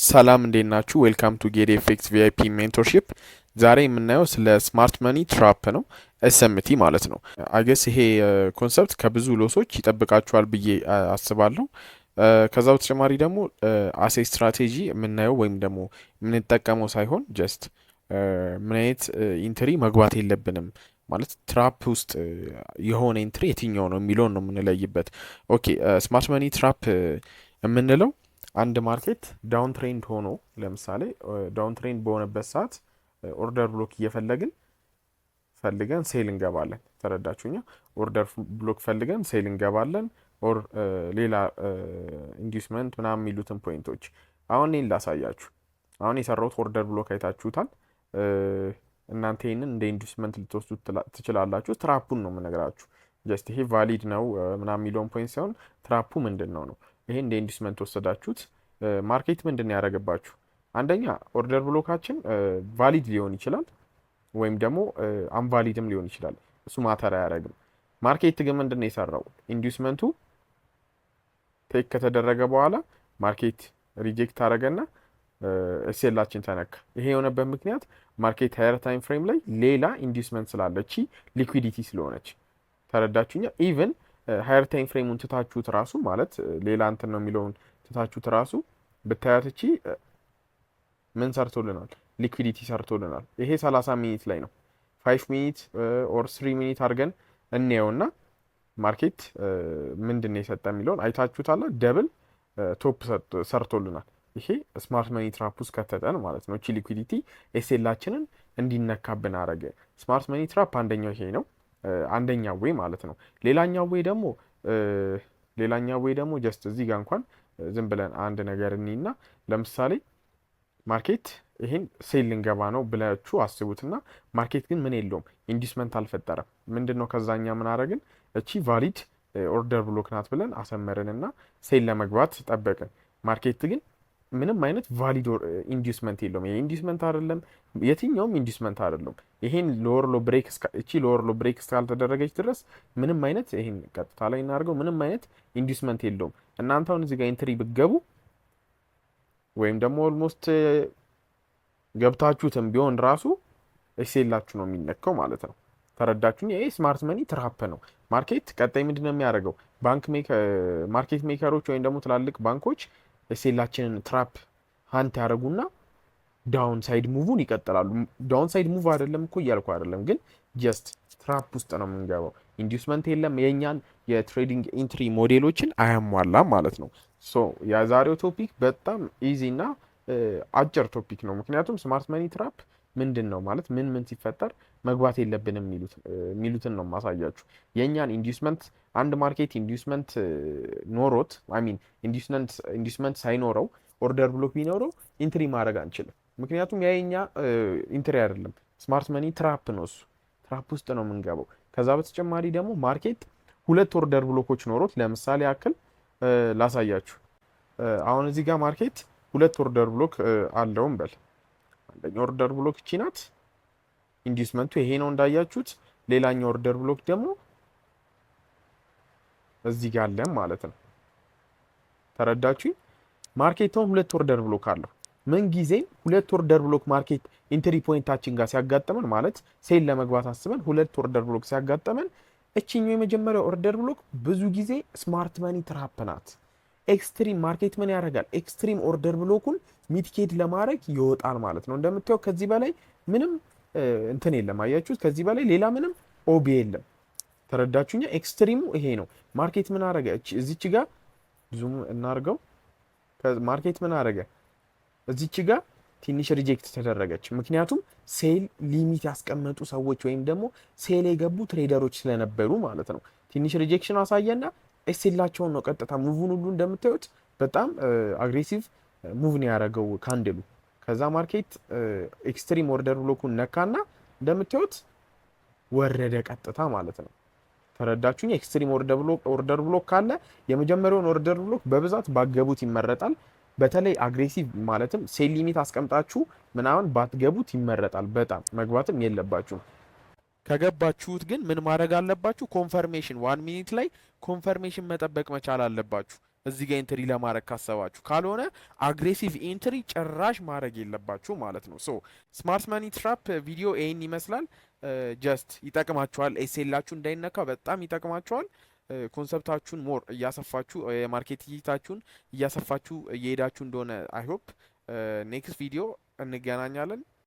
ሰላም እንዴት ናችሁ? ዌልካም ቱ ጌት ኤፌክስ ቪአይፒ ሜንቶርሺፕ። ዛሬ የምናየው ስለ ስማርት መኒ ትራፕ ነው፣ ኤስኤምቲ ማለት ነው። አገስ ይሄ ኮንሰፕት ከብዙ ሎሶች ይጠብቃችኋል ብዬ አስባለሁ። ከዛ በተጨማሪ ደግሞ አሴ ስትራቴጂ የምናየው ወይም ደግሞ የምንጠቀመው ሳይሆን ጀስት ምን አይነት ኢንትሪ መግባት የለብንም ማለት ትራፕ ውስጥ የሆነ ኢንትሪ የትኛው ነው የሚለውን ነው የምንለይበት። ኦኬ ስማርት መኒ ትራፕ የምንለው አንድ ማርኬት ዳውን ትሬንድ ሆኖ ለምሳሌ ዳውን ትሬንድ በሆነበት ሰዓት ኦርደር ብሎክ ፈልገን ሴል እንገባለን። ተረዳችሁኛ? ኦርደር ብሎክ ፈልገን ሴል እንገባለን። ኦር ሌላ ኢንዱስመንት ምናምን የሚሉትን ፖይንቶች አሁን እኔን ላሳያችሁ። አሁን የሰራሁት ኦርደር ብሎክ አይታችሁታል። እናንተ ይህንን እንደ ኢንዱስመንት ልትወስዱት ትችላላችሁ። ትራፑን ነው የምነግራችሁ። ጀስት ይሄ ቫሊድ ነው ምናምን የሚለውን ፖይንት ሳይሆን ትራፑ ምንድን ነው ነው። ይሄ እንደ ኢንዱስመንት ወሰዳችሁት። ማርኬት ምንድን ነው ያደረገባችሁ? አንደኛ ኦርደር ብሎካችን ቫሊድ ሊሆን ይችላል ወይም ደግሞ አንቫሊድም ሊሆን ይችላል። እሱ ማተር አያደርግም። ማርኬት ግን ምንድን ነው የሰራው? ኢንዱስመንቱ ቴክ ከተደረገ በኋላ ማርኬት ሪጀክት አደረገና ኤስኤላችን ተነካ። ይሄ የሆነበት ምክንያት ማርኬት ሃየር ታይም ፍሬም ላይ ሌላ ኢንዱስመንት ስላለች ሊኩዊዲቲ ስለሆነች። ተረዳችሁኛ? ኢቭን ሃየር ታይም ፍሬሙን ትታችሁት ራሱ ማለት ሌላ እንትን ነው የሚለውን ትታችሁት ራሱ ብታያት እቺ ምን ሰርቶልናል? ሊኩዊዲቲ ሰርቶልናል። ይሄ 30 ሚኒት ላይ ነው። 5 ሚኒት ኦር 3 ሚኒት አድርገን እንየውና ማርኬት ምንድን ነው የሰጠ የሚለውን አይታችሁታል። ደብል ቶፕ ሰርቶልናል። ይሄ ስማርት መኒ ትራፕ ውስጥ ከተተን ማለት ነው። እቺ ሊኩዊዲቲ ኤስኤላችንን እንዲነካብን አረገ። ስማርት መኒ ትራፕ አንደኛው ይሄ ነው። አንደኛው ወይ ማለት ነው። ሌላኛው ወይ ደግሞ ጀስት እዚህ ጋር እንኳን ዝም ብለን አንድ ነገር እኒና ለምሳሌ ማርኬት ይሄን ሴል ልንገባ ነው ብላችሁ አስቡትና ማርኬት ግን ምን የለውም ኢንዱስመንት አልፈጠረም። ምንድነው ከዛኛ ምን አረግን? እቺ ቫሊድ ኦርደር ብሎክ ናት ብለን አሰመርንና ሴል ለመግባት ጠበቅን። ማርኬት ግን ምንም አይነት ቫሊድ ኢንዱስመንት የለውም። ይሄ ኢንዱስመንት አይደለም፣ የትኛውም ኢንዱስመንት አይደለም። ይሄን ሎወር ሎ ብሬክ እቺ ሎወር ሎ ብሬክ እስካልተደረገች ድረስ ምንም አይነት ይሄን ቀጥታ ላይ እናድርገው ምንም አይነት ኢንዱስመንት የለውም። እናንተ አሁን እዚህ ጋር ኢንትሪ ብትገቡ ወይም ደግሞ ኦልሞስት ገብታችሁትም ቢሆን ራሱ ኤክሴላችሁ ነው የሚነካው ማለት ነው። ተረዳችሁኝ? ይሄ ስማርት መኒ ትራፕ ነው። ማርኬት ቀጣይ ምንድነው የሚያደርገው? ማርኬት ሜከሮች ወይም ደግሞ ትላልቅ ባንኮች ኤክሴላችንን ትራፕ ሀንት ያደርጉና ዳውን ሳይድ ሙቭን ይቀጥላሉ። ዳውን ሳይድ ሙቭ አይደለም እኮ እያልኩ አይደለም፣ ግን ጀስት ትራፕ ውስጥ ነው የምንገባው። ኢንዱስመንት የለም፣ የእኛን የትሬዲንግ ኢንትሪ ሞዴሎችን አያሟላም ማለት ነው። ሶ የዛሬው ቶፒክ በጣም ኢዚ እና አጭር ቶፒክ ነው። ምክንያቱም ስማርት መኒ ትራፕ ምንድን ነው ማለት ምን ሲፈጠር መግባት የለብንም የሚሉትን ነው ማሳያችሁ። የእኛን ኢንዱስመንት አንድ ማርኬት ኢንዱስመንት ኖሮት ሚን ኢንዱስመንት ሳይኖረው ኦርደር ብሎክ ቢኖረው ኢንትሪ ማድረግ አንችልም። ምክንያቱም ያ የኛ ኢንትሪ አይደለም፣ ስማርት መኒ ትራፕ ነው። እሱ ትራፕ ውስጥ ነው የምንገባው። ከዛ በተጨማሪ ደግሞ ማርኬት ሁለት ኦርደር ብሎኮች ኖሮት ለምሳሌ ያክል ላሳያችሁ። አሁን እዚህ ጋር ማርኬት ሁለት ኦርደር ብሎክ አለውም በል። አንደኛው ኦርደር ብሎክ እቺ ናት፣ ኢንዱስመንቱ ይሄ ነው እንዳያችሁት። ሌላኛው ኦርደር ብሎክ ደግሞ እዚህ ጋር አለ ማለት ነው። ተረዳችሁ? ማርኬቱን ሁለት ኦርደር ብሎክ አለው። ምን ጊዜም ሁለት ኦርደር ብሎክ ማርኬት ኢንትሪ ፖይንታችን ጋር ሲያጋጥመን ማለት ሴል ለመግባት አስበን ሁለት ኦርደር ብሎክ ሲያጋጥመን እቺኛው የመጀመሪያው ኦርደር ብሎክ ብዙ ጊዜ ስማርት መኒ ትራፕ ናት። ኤክስትሪም ማርኬት ምን ያደርጋል? ኤክስትሪም ኦርደር ብሎኩን ሚቲኬት ለማድረግ ይወጣል ማለት ነው። እንደምታየው ከዚህ በላይ ምንም እንትን የለም። አያችሁት? ከዚህ በላይ ሌላ ምንም ኦቢ የለም። ተረዳችሁኛ? ኤክስትሪሙ ይሄ ነው። ማርኬት ምን አደረገ? እዚች ጋር ዙም እናርገው። ማርኬት ምን አደረገ? እዚች ጋር ትንሽ ሪጀክት ተደረገች። ምክንያቱም ሴል ሊሚት ያስቀመጡ ሰዎች ወይም ደግሞ ሴል የገቡ ትሬደሮች ስለነበሩ ማለት ነው። ትንሽ ሪጀክሽን አሳየና ኤስኤላቸውን ነው ቀጥታ ሙቭን ሁሉ እንደምታዩት በጣም አግሬሲቭ ሙቭ ነው ያደረገው ካንድሉ። ከዛ ማርኬት ኤክስትሪም ኦርደር ብሎኩን ነካና እንደምታዩት ወረደ ቀጥታ ማለት ነው። ተረዳችሁኝ? ኤክስትሪም ኦርደር ብሎክ ካለ የመጀመሪያውን ኦርደር ብሎክ በብዛት ባገቡት ይመረጣል። በተለይ አግሬሲቭ ማለትም ሴል ሊሚት አስቀምጣችሁ ምናምን ባትገቡት ይመረጣል። በጣም መግባትም የለባችሁም። ከገባችሁት ግን ምን ማድረግ አለባችሁ? ኮንፈርሜሽን 1 ሚኒት ላይ ኮንፈርሜሽን መጠበቅ መቻል አለባችሁ። እዚህ ጋር ኤንትሪ ለማድረግ ካሰባችሁ። ካልሆነ አግሬሲቭ ኤንትሪ ጭራሽ ማድረግ የለባችሁ ማለት ነው። ሶ ስማርት ማኒ ትራፕ ቪዲዮ ይህን ይመስላል። ጀስት ይጠቅማችኋል። ኤስኤላችሁ እንዳይነካ በጣም ይጠቅማችኋል። ኮንሰፕታችሁን ሞር እያሰፋችሁ የማርኬት እይታችሁን እያሰፋችሁ እየሄዳችሁ እንደሆነ አይሆፕ ኔክስት ቪዲዮ እንገናኛለን።